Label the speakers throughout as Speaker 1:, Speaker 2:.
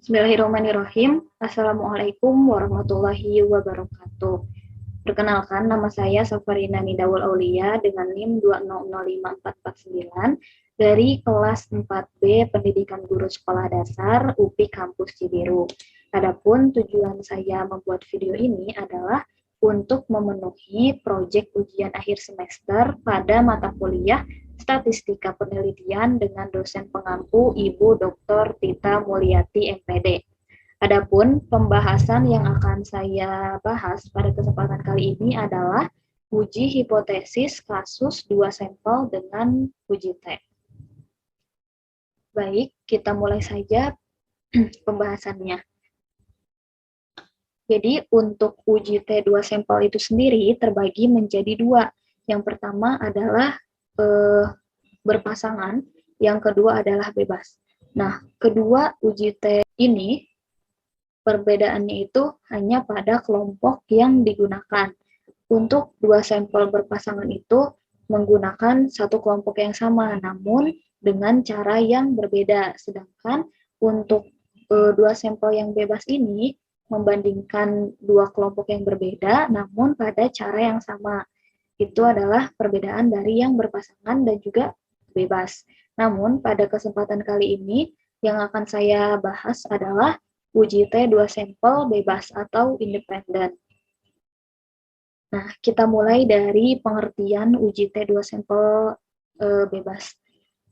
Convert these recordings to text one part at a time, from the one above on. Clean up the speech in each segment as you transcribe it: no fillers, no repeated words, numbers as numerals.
Speaker 1: Bismillahirrahmanirrahim. Assalamualaikum warahmatullahi wabarakatuh. Perkenalkan, nama saya Safarina Nidawul Aulia dengan NIM 2005449 dari kelas 4B Pendidikan Guru Sekolah Dasar UPI Kampus Cibiru. Adapun tujuan saya membuat video ini adalah untuk memenuhi proyek ujian akhir semester pada mata kuliah Statistika Penelitian dengan dosen pengampu Ibu Dr. Tita Mulyati MPD. Adapun pembahasan yang akan saya bahas pada kesempatan kali ini adalah uji hipotesis kasus 2 sampel dengan uji T. Baik, kita mulai saja pembahasannya. Jadi untuk uji T2 sampel itu sendiri terbagi menjadi dua. Yang pertama adalah berpasangan, yang kedua adalah bebas. Nah, kedua uji T ini perbedaannya itu hanya pada kelompok yang digunakan. Untuk dua sampel berpasangan itu menggunakan satu kelompok yang sama, namun dengan cara yang berbeda. Sedangkan untuk dua sampel yang bebas ini membandingkan dua kelompok yang berbeda, namun pada cara yang sama. Itu adalah perbedaan dari yang berpasangan dan juga bebas. Namun, pada kesempatan kali ini, yang akan saya bahas adalah uji T2 sampel bebas atau independen. Nah, kita mulai dari pengertian uji T2 sampel bebas.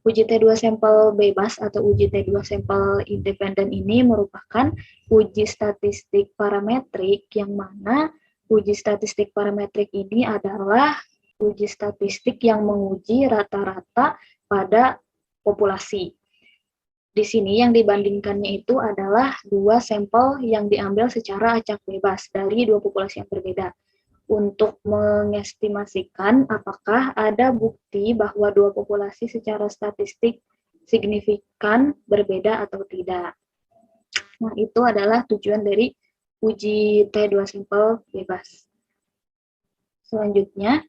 Speaker 1: Uji T2 sampel bebas atau uji T2 sampel independen ini merupakan uji statistik parametrik yang mana uji statistik parametrik ini adalah uji statistik yang menguji rata-rata pada populasi. Di sini yang dibandingkannya itu adalah dua sampel yang diambil secara acak bebas dari dua populasi yang berbeda untuk mengestimasikan apakah ada bukti bahwa dua populasi secara statistik signifikan berbeda atau tidak. Nah, itu adalah tujuan dari uji T2 sampel bebas. Selanjutnya,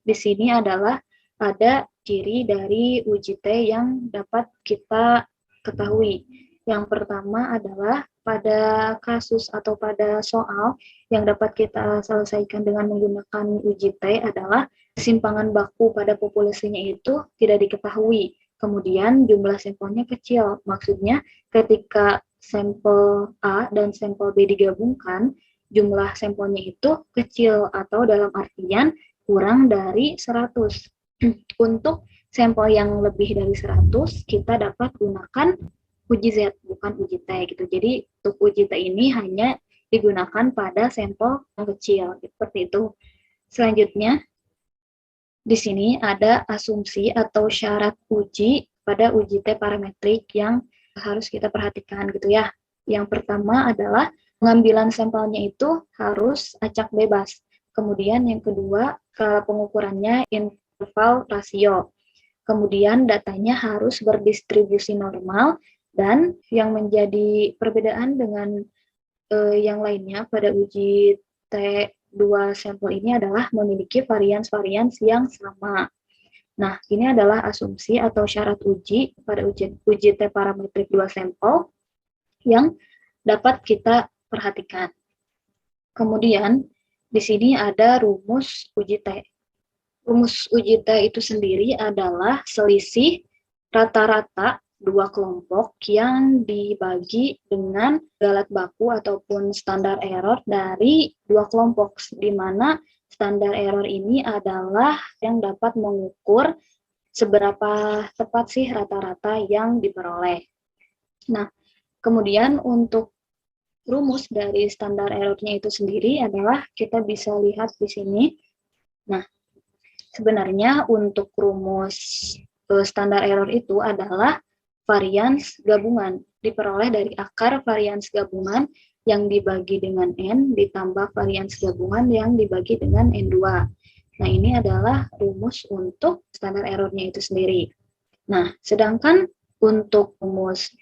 Speaker 1: di sini adalah ada ciri dari uji T yang dapat kita ketahui. Yang pertama adalah pada kasus atau pada soal yang dapat kita selesaikan dengan menggunakan uji T adalah kesimpangan baku pada populasinya itu tidak diketahui. Kemudian jumlah sampelnya kecil. Maksudnya ketika sampel A dan sampel B digabungkan, jumlah sampelnya itu kecil atau dalam artian kurang dari 100. Untuk sampel yang lebih dari 100, kita dapat gunakan uji Z, bukan uji T gitu. Jadi untuk uji T ini hanya digunakan pada sampel yang kecil, seperti itu. Selanjutnya, di sini ada asumsi atau syarat uji pada uji T parametrik yang harus kita perhatikan gitu ya. Yang pertama adalah pengambilan sampelnya itu harus acak bebas. Kemudian yang kedua, pengukurannya interval rasio. Kemudian datanya harus berdistribusi normal, dan yang menjadi perbedaan dengan yang lainnya pada uji T2 sampel ini adalah memiliki varians-varians yang sama. Nah, ini adalah asumsi atau syarat uji pada uji T parametrik 2 sampel yang dapat kita perhatikan. Kemudian, di sini ada rumus uji T. Rumus uji T itu sendiri adalah selisih rata-rata dua kelompok yang dibagi dengan galat baku ataupun standar error dari dua kelompok, di mana standar error ini adalah yang dapat mengukur seberapa tepat sih rata-rata yang diperoleh. Nah, kemudian untuk rumus dari standar errornya itu sendiri adalah kita bisa lihat di sini. Nah, sebenarnya untuk rumus standar error itu adalah varians gabungan, diperoleh dari akar varians gabungan yang dibagi dengan N ditambah varians gabungan yang dibagi dengan N2. Nah, ini adalah rumus untuk standar errornya itu sendiri. Nah, sedangkan untuk rumus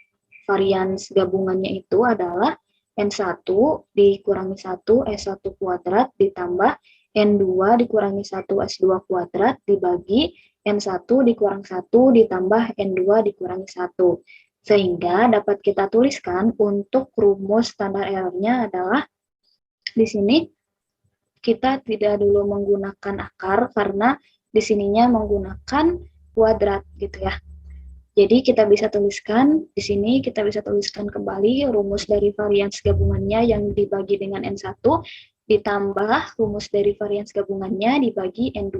Speaker 1: varians gabungannya itu adalah N1 dikurangi 1 S1 kuadrat ditambah N2 dikurangi 1 S2 kuadrat dibagi N1 dikurang 1 ditambah N2 dikurangi 1. Sehingga dapat kita tuliskan untuk rumus standar errornya adalah di sini kita tidak dulu menggunakan akar karena di sininya menggunakan kuadrat gitu ya. Jadi kita bisa tuliskan di sini, kita bisa tuliskan kembali rumus dari varians gabungannya yang dibagi dengan N1 ditambah rumus dari varians gabungannya dibagi N2.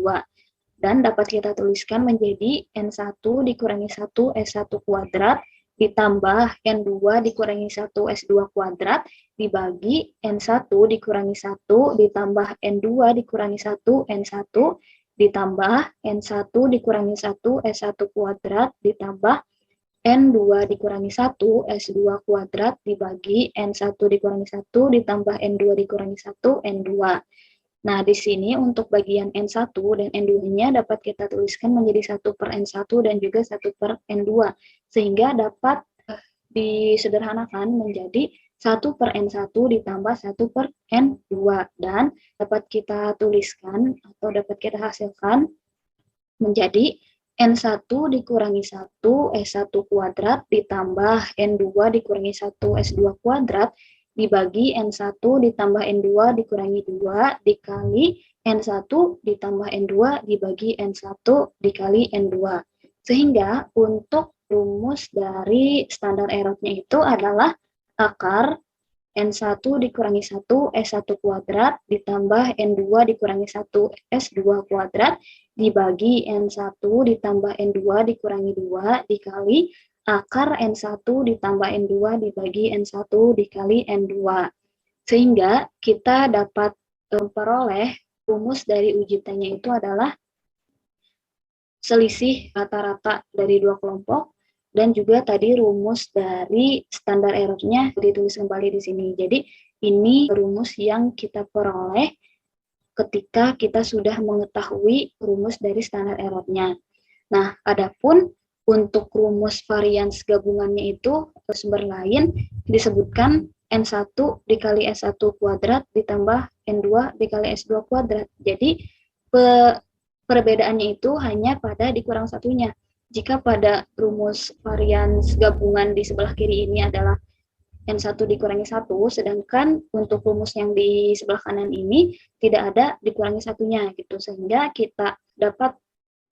Speaker 1: Dan dapat kita tuliskan menjadi N1 dikurangi 1 S1 kuadrat ditambah N2 dikurangi 1 S2 kuadrat dibagi N1 dikurangi 1 ditambah N2 dikurangi 1 N1 ditambah N1 dikurangi 1 S1 kuadrat ditambah N2 dikurangi 1 S2 kuadrat dibagi N1 dikurangi 1 ditambah N2 dikurangi 1 N2. Nah, di sini untuk bagian N1 dan N2-nya dapat kita tuliskan menjadi 1 per N1 dan juga 1 per N2. Sehingga dapat disederhanakan menjadi 1 per N1 ditambah 1 per N2. Dan dapat kita tuliskan atau dapat kita hasilkan menjadi N1 dikurangi 1 S1 kuadrat ditambah N2 dikurangi 1 S2 kuadrat dibagi N1 ditambah N2 dikurangi 2 dikali N1 ditambah N2 dibagi N1 dikali N2. Sehingga untuk rumus dari standar errornya itu adalah akar N1 dikurangi 1 S1 kuadrat ditambah N2 dikurangi 1 S2 kuadrat dibagi N1 ditambah N2 dikurangi 2 dikali akar N1 ditambah N2 dibagi N1 dikali N2. Sehingga kita dapat memperoleh rumus dari uji T-nya itu adalah selisih rata-rata dari dua kelompok dan juga tadi rumus dari standar errornya ditulis kembali di sini. Jadi ini rumus yang kita peroleh ketika kita sudah mengetahui rumus dari standar errornya. Nah, adapun untuk rumus varians gabungannya itu sumber lain disebutkan N1 dikali S1 kuadrat ditambah N2 dikali S2 kuadrat. Jadi perbedaannya itu hanya pada dikurang satunya. Jika pada rumus varians gabungan di sebelah kiri ini adalah N1 dikurangi 1, sedangkan untuk rumus yang di sebelah kanan ini tidak ada dikurangi satunya gitu. Sehingga kita dapat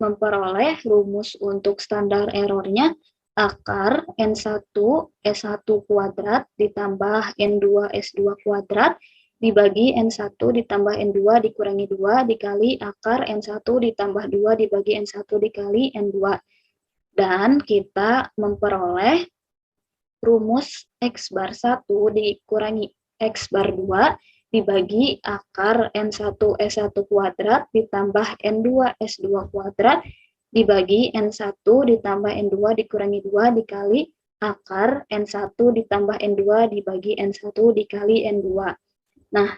Speaker 1: memperoleh rumus untuk standar errornya akar N1 S1 kuadrat ditambah N2 S2 kuadrat dibagi N1 ditambah N2 dikurangi 2 dikali akar N1 ditambah 2 dibagi N1 dikali N2. Dan kita memperoleh rumus X bar 1 dikurangi X bar 2 dibagi akar N1 S1 kuadrat ditambah N2 S2 kuadrat dibagi N1 ditambah N2 dikurangi 2 dikali akar N1 ditambah N2 dibagi N1 dikali N2. Nah,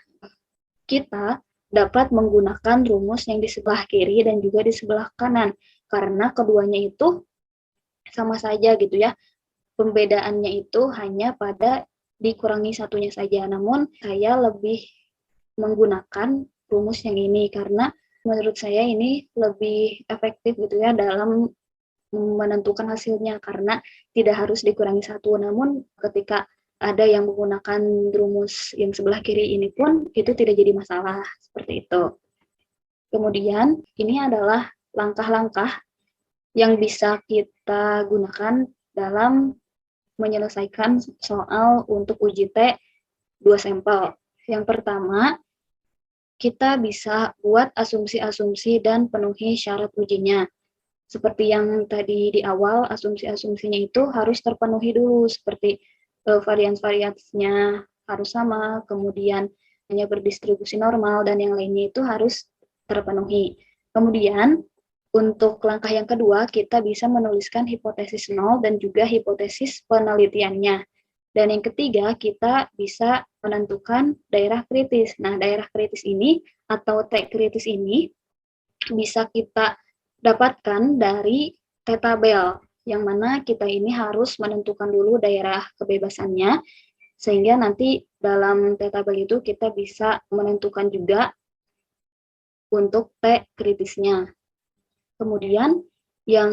Speaker 1: kita dapat menggunakan rumus yang di sebelah kiri dan juga di sebelah kanan karena keduanya itu sama saja gitu ya. Pembedaannya itu hanya pada dikurangi satunya saja. Namun saya lebih menggunakan rumus yang ini karena menurut saya ini lebih efektif gitu ya dalam menentukan hasilnya karena tidak harus dikurangi satu. Namun ketika ada yang menggunakan rumus yang sebelah kiri ini pun itu tidak jadi masalah seperti itu. Kemudian ini adalah langkah-langkah yang bisa kita gunakan dalam menyelesaikan soal untuk uji T 2 sampel. Yang pertama, kita bisa buat asumsi-asumsi dan penuhi syarat ujinya. Seperti yang tadi di awal, asumsi-asumsinya itu harus terpenuhi dulu, seperti varians-variansnya harus sama, kemudian hanya berdistribusi normal, dan yang lainnya itu harus terpenuhi. Kemudian, untuk langkah yang kedua, kita bisa menuliskan hipotesis nol dan juga hipotesis penelitiannya. Dan yang ketiga, kita bisa menentukan daerah kritis. Nah, daerah kritis ini atau T kritis ini bisa kita dapatkan dari T-tabel, yang mana kita ini harus menentukan dulu daerah kebebasannya, sehingga nanti dalam T-tabel itu kita bisa menentukan juga untuk T kritisnya. Kemudian yang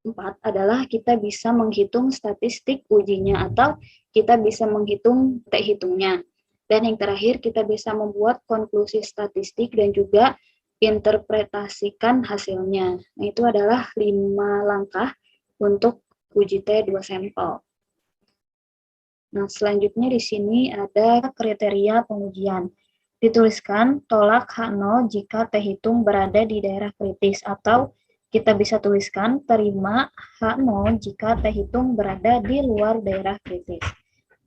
Speaker 1: 4 adalah kita bisa menghitung statistik ujinya atau kita bisa menghitung T hitungnya. Dan yang terakhir kita bisa membuat konklusi statistik dan juga interpretasikan hasilnya. Nah, itu adalah 5 langkah untuk uji T 2 sampel. Nah, selanjutnya di sini ada kriteria pengujian. Dituliskan tolak H0 jika T hitung berada di daerah kritis, atau kita bisa tuliskan terima H0 jika T hitung berada di luar daerah kritis.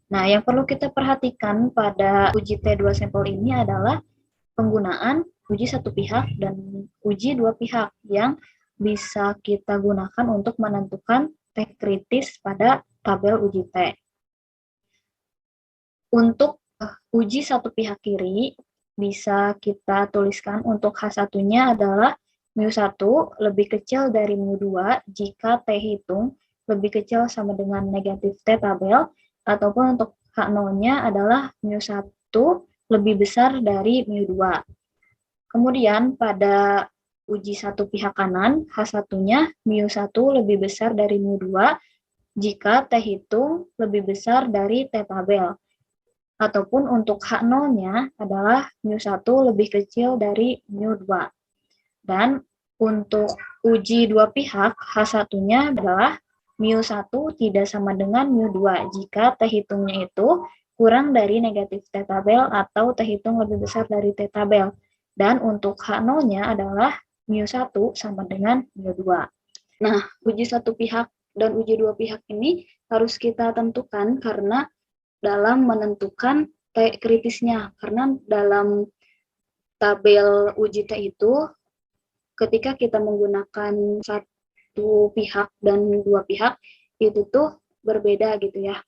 Speaker 1: Nah, yang perlu kita perhatikan pada uji T2 sampel ini adalah penggunaan uji satu pihak dan uji dua pihak yang bisa kita gunakan untuk menentukan T kritis pada tabel uji T. Untuk uji satu pihak kiri, bisa kita tuliskan untuk H1-nya adalah μ1 lebih kecil dari μ2 jika T hitung lebih kecil sama dengan negatif T tabel, ataupun untuk H0-nya adalah μ1 lebih besar dari μ2. Kemudian pada uji satu pihak kanan, H1-nya μ1 lebih besar dari μ2 jika T hitung lebih besar dari T tabel. Ataupun untuk H0-nya adalah μ1 lebih kecil dari μ2. Dan untuk uji dua pihak, H1-nya adalah μ1 tidak sama dengan μ2 jika T hitungnya itu kurang dari negatif T tabel atau T hitung lebih besar dari T tabel. Dan untuk H0-nya adalah μ1 sama dengan μ2. Nah, uji satu pihak dan uji dua pihak ini harus kita tentukan karena dalam menentukan T kritisnya, karena dalam tabel uji T itu ketika kita menggunakan satu pihak dan dua pihak itu tuh berbeda gitu ya.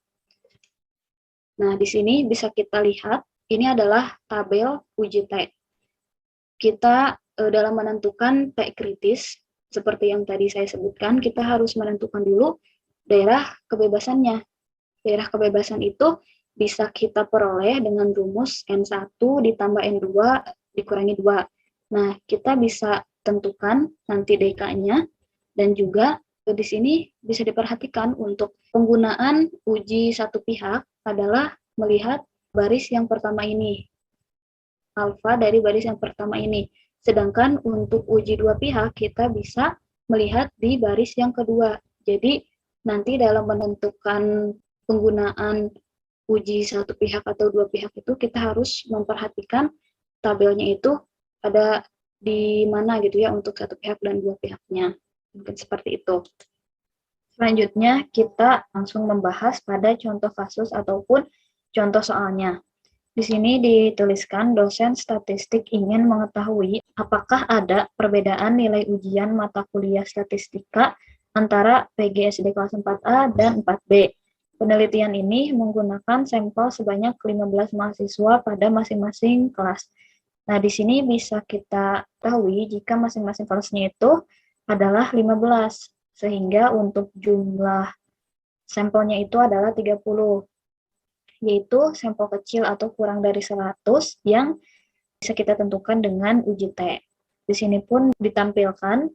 Speaker 1: Nah, di sini bisa kita lihat ini adalah tabel uji T. Kita dalam menentukan T kritis seperti yang tadi saya sebutkan, kita harus menentukan dulu daerah kebebasannya. Daerah kebebasan itu bisa kita peroleh dengan rumus N1 ditambah N2 dikurangi 2. Nah, kita bisa tentukan nanti DK-nya, dan juga di sini bisa diperhatikan untuk penggunaan uji satu pihak adalah melihat baris yang pertama ini, alfa dari baris yang pertama ini. Sedangkan untuk uji dua pihak kita bisa melihat di baris yang kedua. Jadi nanti dalam menentukan penggunaan uji satu pihak atau dua pihak itu kita harus memperhatikan tabelnya itu ada di mana gitu ya untuk satu pihak dan dua pihaknya. Mungkin seperti itu. Selanjutnya kita langsung membahas pada contoh kasus ataupun contoh soalnya. Di sini dituliskan dosen statistik ingin mengetahui apakah ada perbedaan nilai ujian mata kuliah statistika antara PGSD kelas 4A dan 4B. Penelitian ini menggunakan sampel sebanyak 15 mahasiswa pada masing-masing kelas. Nah, di sini bisa kita ketahui jika masing-masing kelasnya itu adalah 15, sehingga untuk jumlah sampelnya itu adalah 30, yaitu sampel kecil atau kurang dari 100 yang bisa kita tentukan dengan uji T. Di sini pun ditampilkan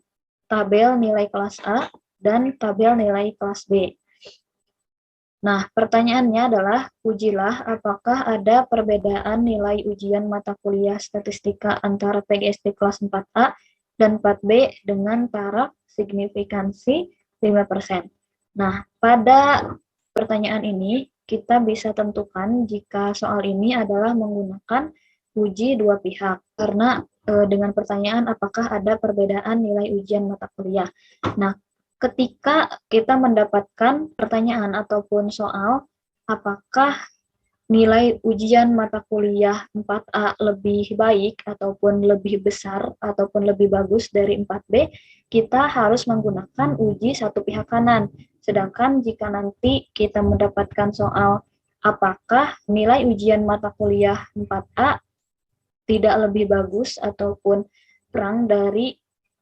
Speaker 1: tabel nilai kelas A dan tabel nilai kelas B. Nah, pertanyaannya adalah, ujilah apakah ada perbedaan nilai ujian mata kuliah statistika antara PGSD kelas 4A dan 4B dengan taraf signifikansi 5%. Nah, pada pertanyaan ini, kita bisa tentukan jika soal ini adalah menggunakan uji dua pihak, karena dengan pertanyaan apakah ada perbedaan nilai ujian mata kuliah. Nah, ketika kita mendapatkan pertanyaan ataupun soal, apakah nilai ujian mata kuliah 4A lebih baik ataupun lebih besar ataupun lebih bagus dari 4B, kita harus menggunakan uji satu pihak kanan. Sedangkan jika nanti kita mendapatkan soal apakah nilai ujian mata kuliah 4A tidak lebih bagus ataupun kurang dari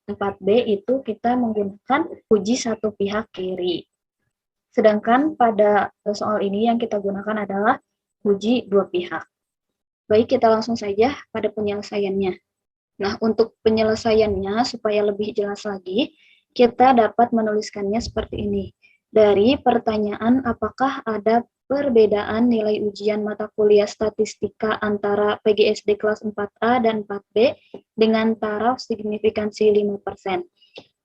Speaker 1: 4B, itu kita menggunakan uji satu pihak kiri. Sedangkan pada soal ini yang kita gunakan adalah uji dua pihak. Baik, kita langsung saja pada penyelesaiannya. Nah, untuk penyelesaiannya supaya lebih jelas lagi, kita dapat menuliskannya seperti ini. Dari pertanyaan apakah ada perbedaan nilai ujian mata kuliah statistika antara PGSD kelas 4A dan 4B dengan taraf signifikansi 5%.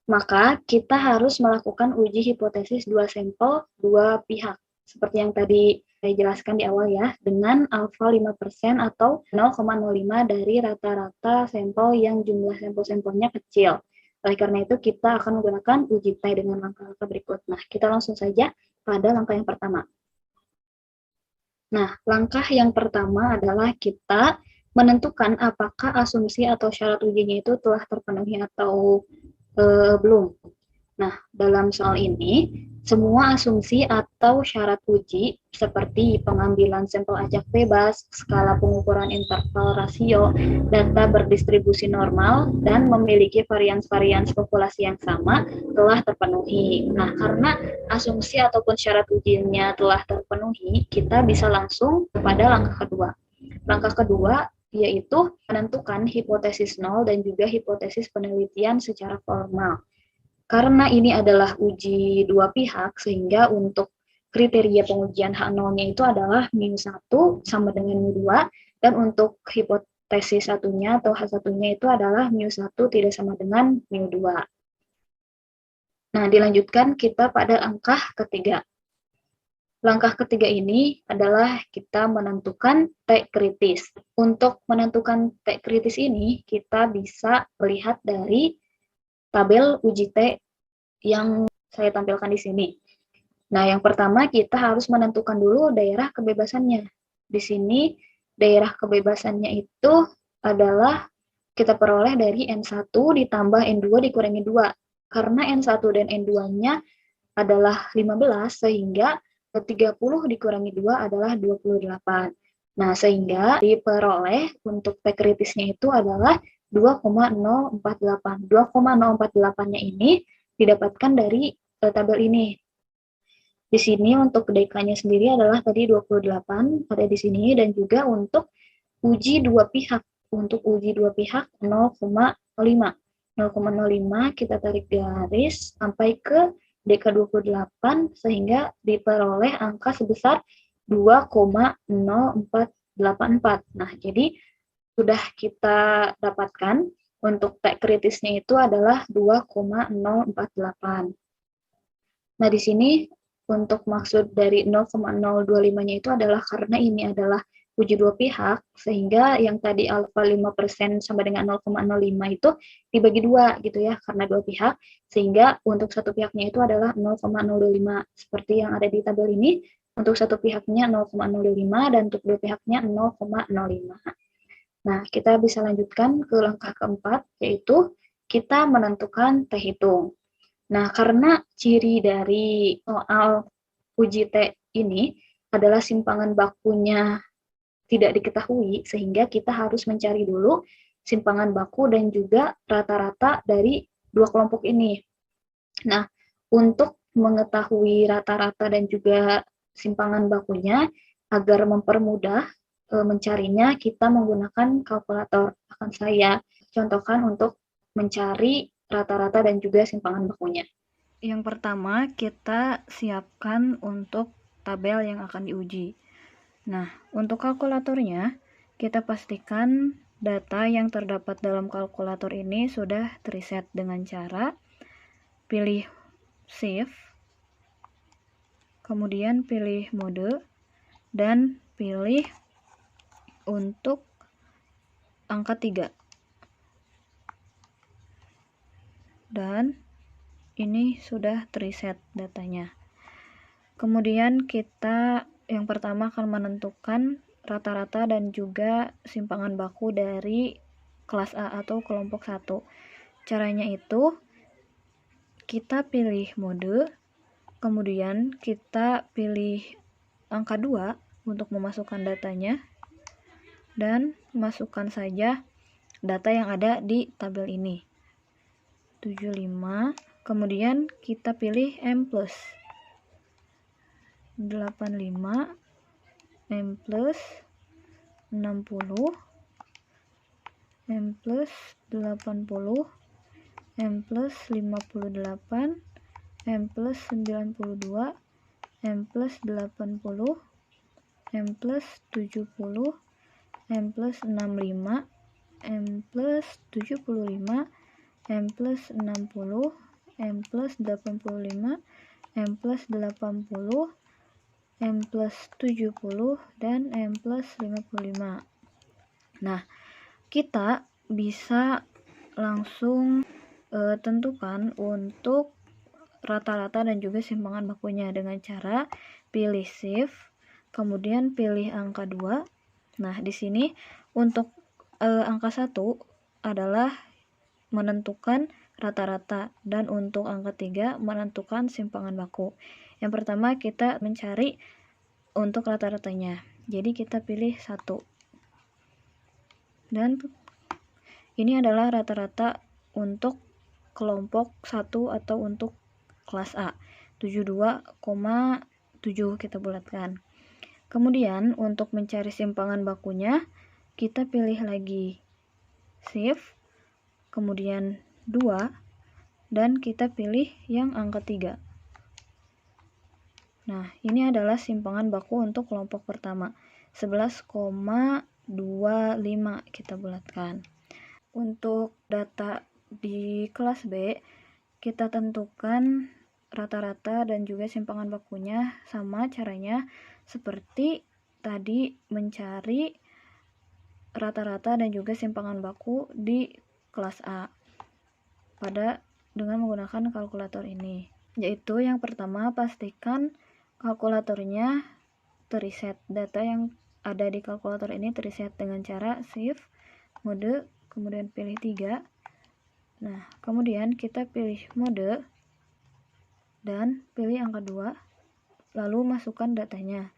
Speaker 1: Maka kita harus melakukan uji hipotesis dua sampel, dua pihak. Seperti yang tadi saya jelaskan di awal ya, dengan alfa 5% atau 0,05 dari rata-rata sampel yang jumlah sampel-sampelnya kecil. Oleh karena itu, kita akan menggunakan uji T dengan langkah-langkah berikut. Nah, kita langsung saja pada langkah yang pertama. Nah, langkah yang pertama adalah kita menentukan apakah asumsi atau syarat ujinya itu telah terpenuhi atau belum. Nah, dalam soal ini, semua asumsi atau syarat uji seperti pengambilan sampel acak bebas, skala pengukuran interval rasio, data berdistribusi normal, dan memiliki varians-varians populasi yang sama telah terpenuhi. Nah, karena asumsi ataupun syarat ujinya telah terpenuhi, kita bisa langsung kepada langkah kedua. Langkah kedua yaitu menentukan hipotesis nol dan juga hipotesis penelitian secara formal. Karena ini adalah uji dua pihak, sehingga untuk kriteria pengujian H0-nya itu adalah -1 sama dengan mu2, dan untuk hipotesis satunya atau H1-nya itu adalah -1 tidak sama dengan mu2. Nah, dilanjutkan kita pada langkah ketiga. Langkah ketiga ini adalah kita menentukan T kritis. Untuk menentukan T kritis ini, kita bisa melihat dari tabel uji T yang saya tampilkan di sini. Nah, yang pertama kita harus menentukan dulu daerah kebebasannya. Di sini daerah kebebasannya itu adalah kita peroleh dari N1 ditambah N2 dikurangi 2. Karena N1 dan N2-nya adalah 15, sehingga 30 dikurangi 2 adalah 28. Nah, sehingga diperoleh untuk T kritisnya itu adalah 2,048. 2,048-nya ini didapatkan dari tabel ini. Di sini untuk DK-nya sendiri adalah tadi 28 ada di sini, dan juga untuk uji dua pihak. Untuk uji dua pihak 0,05. 0,05 kita tarik garis sampai ke DK 28 sehingga diperoleh angka sebesar 2,0484. Nah, jadi sudah kita dapatkan untuk T kritisnya itu adalah 2,048. Nah, di sini untuk maksud dari 0,025-nya itu adalah karena ini adalah uji dua pihak, sehingga yang tadi alfa 5% sama dengan 0,05 itu dibagi dua gitu ya, karena dua pihak, sehingga untuk satu pihaknya itu adalah 0,025. Seperti yang ada di tabel ini, untuk satu pihaknya 0,025 dan untuk dua pihaknya 0,05. Nah, kita bisa lanjutkan ke langkah keempat, yaitu kita menentukan T hitung. Nah, karena ciri dari soal uji T ini adalah simpangan bakunya tidak diketahui, sehingga kita harus mencari dulu simpangan baku dan juga rata-rata dari dua kelompok ini. Nah, untuk mengetahui rata-rata dan juga simpangan bakunya, agar mempermudah mencarinya, kita menggunakan kalkulator. Akan saya contohkan untuk mencari rata-rata dan juga simpangan bakunya. Yang pertama, kita siapkan untuk tabel yang akan diuji. Nah, untuk kalkulatornya, kita pastikan data yang terdapat dalam kalkulator ini sudah preset dengan cara pilih Shift, kemudian pilih mode, dan pilih untuk angka 3. Dan ini sudah preset datanya. Kemudian kita yang pertama akan menentukan rata-rata dan juga simpangan baku dari kelas A atau kelompok 1. Caranya itu kita pilih mode, kemudian kita pilih angka 2 untuk memasukkan datanya, dan masukkan saja data yang ada di tabel ini. 75, kemudian kita pilih M+. 85, M+, 60, M+, 80,
Speaker 2: M plus 58, M plus 92, M plus 80, M plus 70, M plus 65, M plus 75, M plus 60, M plus 85, M plus 80, M plus 70, dan M plus 55. Nah, kita bisa langsung tentukan untuk rata-rata dan juga simpangan bakunya dengan cara pilih shift, kemudian pilih angka 2. Nah, di sini untuk angka 1 adalah menentukan rata-rata, dan untuk angka 3 menentukan simpangan baku. Yang pertama kita mencari untuk rata-ratanya. Jadi kita pilih 1. Dan ini adalah rata-rata untuk kelompok 1 atau untuk kelas A. 72,7 kita bulatkan. Kemudian untuk mencari simpangan bakunya, kita pilih lagi shift, kemudian 2, dan kita pilih yang angka 3. Nah, ini adalah simpangan baku untuk kelompok pertama, 11,25 kita bulatkan. Untuk data di kelas B, kita tentukan rata-rata dan juga simpangan bakunya sama caranya seperti tadi mencari rata-rata dan juga simpangan baku di kelas A dengan menggunakan kalkulator ini. Yaitu yang pertama, pastikan kalkulatornya terreset. Data yang ada di kalkulator ini terreset dengan cara shift, mode, kemudian pilih 3. Nah, kemudian kita pilih mode dan pilih angka 2, lalu masukkan datanya.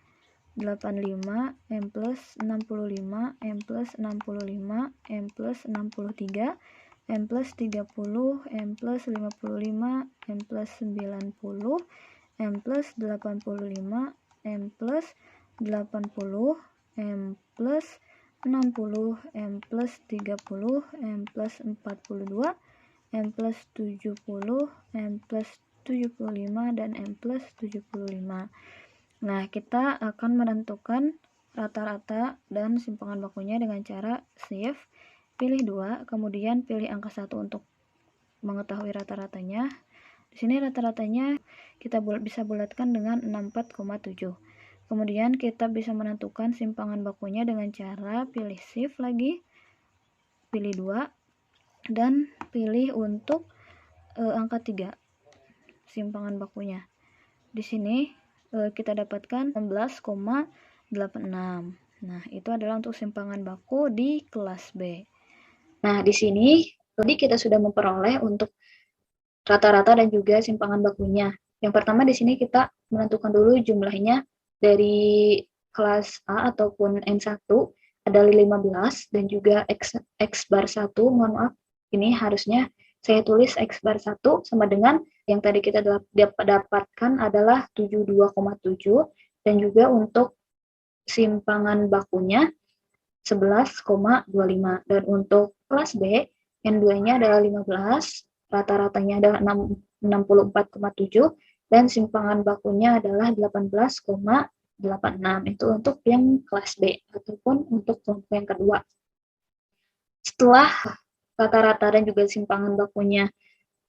Speaker 2: 85, M plus 65, M plus 65, M plus 63, M plus 30, M plus 55, M plus 90, M plus 85, M plus 80, M plus 60, M plus 30, M plus 42, M plus 70, M plus 75, dan M plus 75. Nah, kita akan menentukan rata-rata dan simpangan bakunya dengan cara shift, pilih 2, kemudian pilih angka 1 untuk mengetahui rata-ratanya. Di sini rata-ratanya kita bisa bulatkan dengan 64,7. Kemudian kita bisa menentukan simpangan bakunya dengan cara pilih shift lagi, pilih 2, dan pilih untuk angka 3 simpangan bakunya. Di sini kita dapatkan 16,86. Nah, itu adalah untuk simpangan baku di kelas B.
Speaker 1: Nah, di sini tadi kita sudah memperoleh untuk rata-rata dan juga simpangan bakunya. Yang pertama di sini kita menentukan dulu jumlahnya dari kelas A ataupun N1 ada 15 dan juga X bar 1, mohon maaf, ini harusnya saya tulis X bar 1 sama dengan yang tadi kita dapatkan adalah 72,7, dan juga untuk simpangan bakunya 11,25, dan untuk kelas B N2-nya adalah 15, rata-ratanya adalah 64,7, dan simpangan bakunya adalah 18,86. Itu untuk yang kelas B ataupun untuk kelompok yang kedua. Setelah rata-rata dan juga simpangan bakunya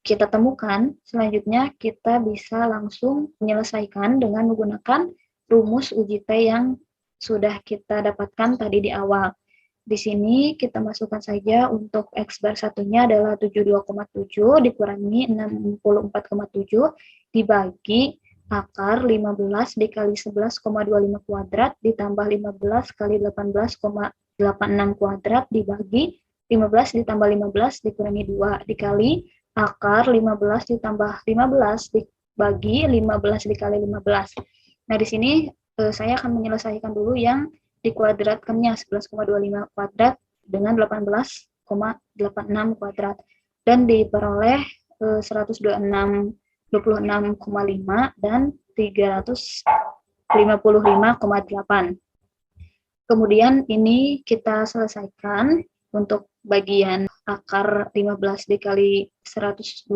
Speaker 1: kita temukan, selanjutnya kita bisa langsung menyelesaikan dengan menggunakan rumus uji T yang sudah kita dapatkan tadi di awal. Di sini kita masukkan saja untuk X bar satunya adalah 72,7 dikurangi 64,7 dibagi akar 15 dikali 11,25 kuadrat ditambah 15 kali 18,86 kuadrat dibagi 15 ditambah 15 dikurangi 2 dikali akar 15 ditambah 15 dibagi 15 dikali 15. Nah, di sini saya akan menyelesaikan dulu yang dikuadratkannya 11,25 kuadrat dengan 18,86 kuadrat dan diperoleh 126,5 dan 355,8. Kemudian ini kita selesaikan untuk bagian akar 15 dikali 126,5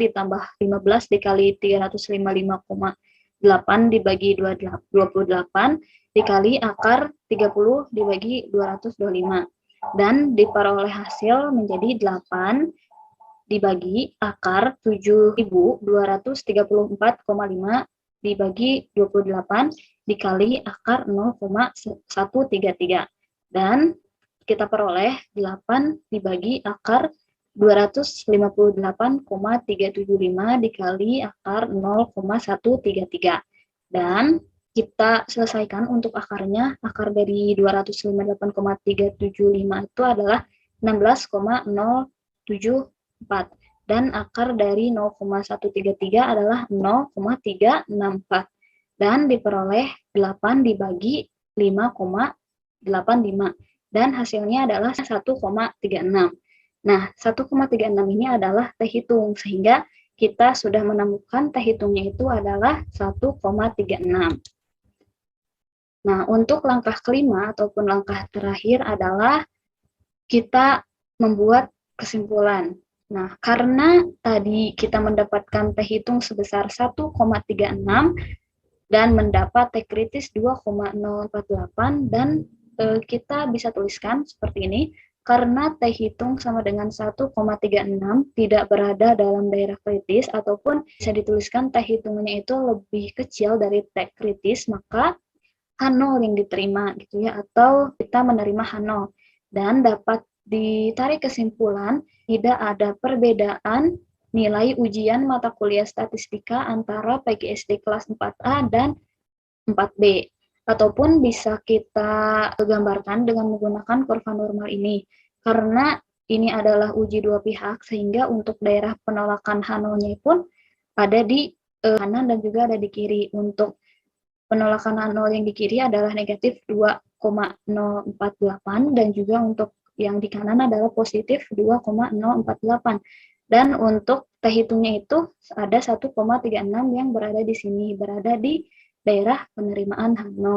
Speaker 1: ditambah 15 dikali 355,8 dibagi 28 dikali akar 30 dibagi 225. Dan diperoleh hasil menjadi 8 dibagi akar 7.234,5 dibagi 28 dikali akar 0,133. Dan kita peroleh 8 dibagi akar 258,375 dikali akar 0,133. Dan kita selesaikan untuk akarnya. Akar dari 258,375 itu adalah 16,074. Dan akar dari 0,133 adalah 0,364. Dan diperoleh 8 dibagi 5,85. Dan hasilnya adalah 1,36. Nah, 1,36 ini adalah teh hitung, sehingga kita sudah menemukan teh hitungnya itu adalah 1,36. Nah, untuk langkah kelima ataupun langkah terakhir adalah kita membuat kesimpulan. Nah, karena tadi kita mendapatkan teh hitung sebesar 1,36 dan mendapat teh kritis 2,048 dan kita bisa tuliskan seperti ini, karena teh hitung sama dengan 1,36 tidak berada dalam daerah kritis ataupun bisa dituliskan teh hitungnya itu lebih kecil dari teh kritis, maka H0 yang diterima gitu ya, atau kita menerima H0. Dan dapat ditarik kesimpulan tidak ada perbedaan nilai ujian mata kuliah statistika antara PGSD kelas 4A dan 4B. Ataupun bisa kita gambarkan dengan menggunakan kurva normal ini. Karena ini adalah uji dua pihak, sehingga untuk daerah penolakan H0-nya pun ada di kanan dan juga ada di kiri. Untuk penolakan H0 yang di kiri adalah negatif 2,048 dan juga untuk yang di kanan adalah positif 2,048. Dan untuk teh hitungnya itu ada 1,36 yang berada di sini, berada di daerah penerimaan H0.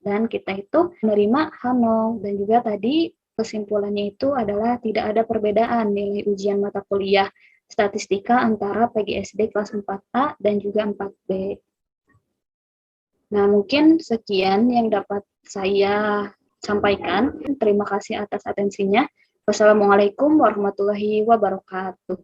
Speaker 1: Dan kita itu menerima H0. Dan juga tadi kesimpulannya itu adalah tidak ada perbedaan nilai ujian mata kuliah statistika antara PGSD kelas 4A dan juga 4B. Nah, mungkin sekian yang dapat saya sampaikan. Terima kasih atas atensinya. Wassalamualaikum warahmatullahi wabarakatuh.